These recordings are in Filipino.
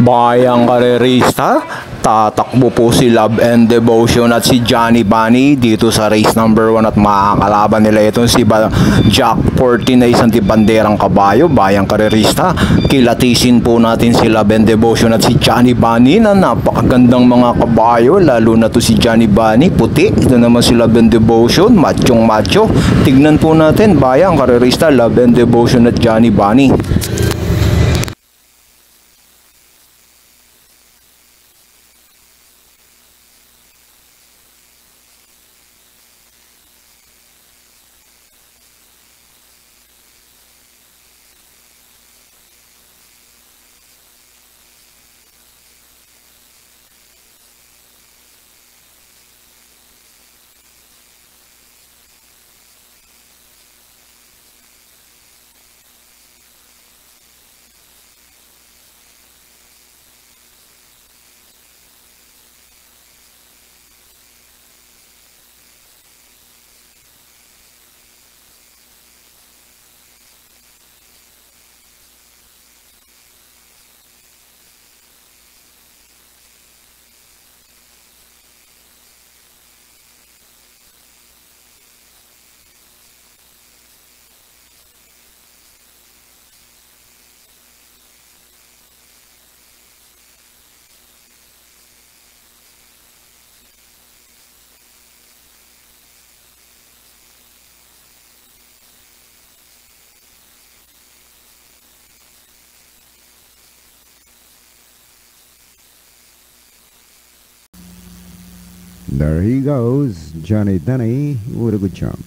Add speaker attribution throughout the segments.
Speaker 1: Bayang karerista, tatakbo po si Love and Devotion at si Johnny Bunny dito sa race number 1 at makakalaban nila itong si Jack 14 na isang tibanderang kabayo. Bayang karerista, kilatisin po natin si Love and Devotion at si Johnny Bunny na napakagandang mga kabayo, lalo na to si Johnny Bunny, puti. Ito naman si Love and Devotion, machong macho. Tignan po natin, bayang karerista, Love and Devotion at Johnny Bunny.
Speaker 2: There he goes, Johnny Bunny with a good jump.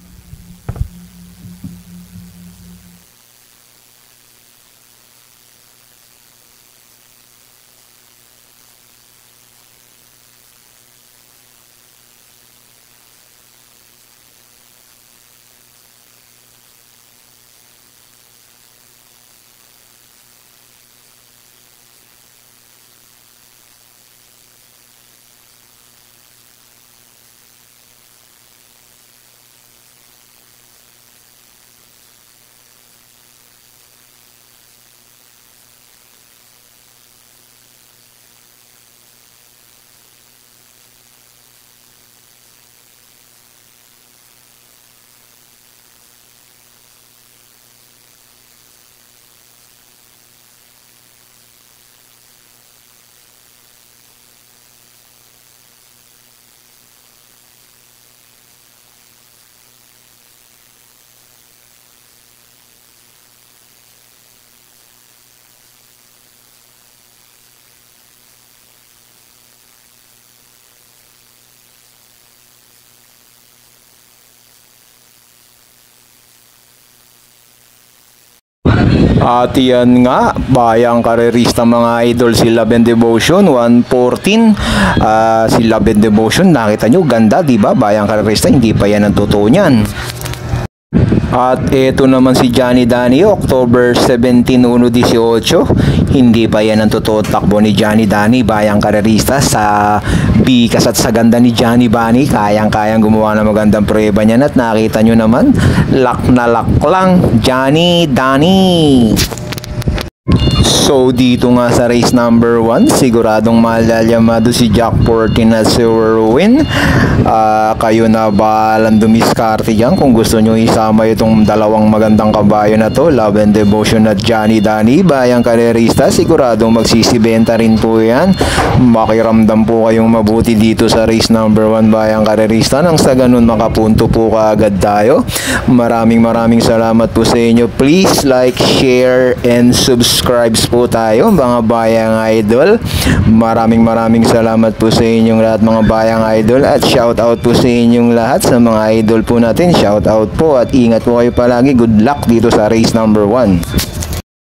Speaker 1: At yan nga, bayang karerista mga idol, si Love and Devotion 114. Si Love and Devotion, nakita nyo, ganda diba? Bayang karerista, hindi pa yan ang totoo niyan. At ito naman si Johnny Bunny, October 17, 1-18. Hindi pa yan ang totoo takbo ni Johnny Bunny, bayang karerista. Sa bikas at sa ganda ni Johnny Bunny, kayang-kayang gumawa ng magandang prueba niyan. At nakita nyo naman, lak na lak lang, Johnny Bunny. So dito nga sa race number 1, siguradong malalyamado si Jack 14 at si Erwin. Kayo na balang dumiskarte dyan kung gusto nyo isama itong dalawang magandang kabayo na to, Love and Devotion at Johnny Bunny, bayang karerista. Siguradong magsisibenta rin po yan. Makiramdam po kayong mabuti dito sa race number 1, bayang karerista, nang sa ganun makapunto po kaagad tayo. Maraming salamat po sa inyo. Please like, share, and subscribe po tayo mga bayang idol. Maraming salamat po sa inyong lahat mga bayang idol, at shout out po sa inyong lahat sa mga idol po natin. Shout out po at ingat po kayo palagi. Good luck dito sa race number 1.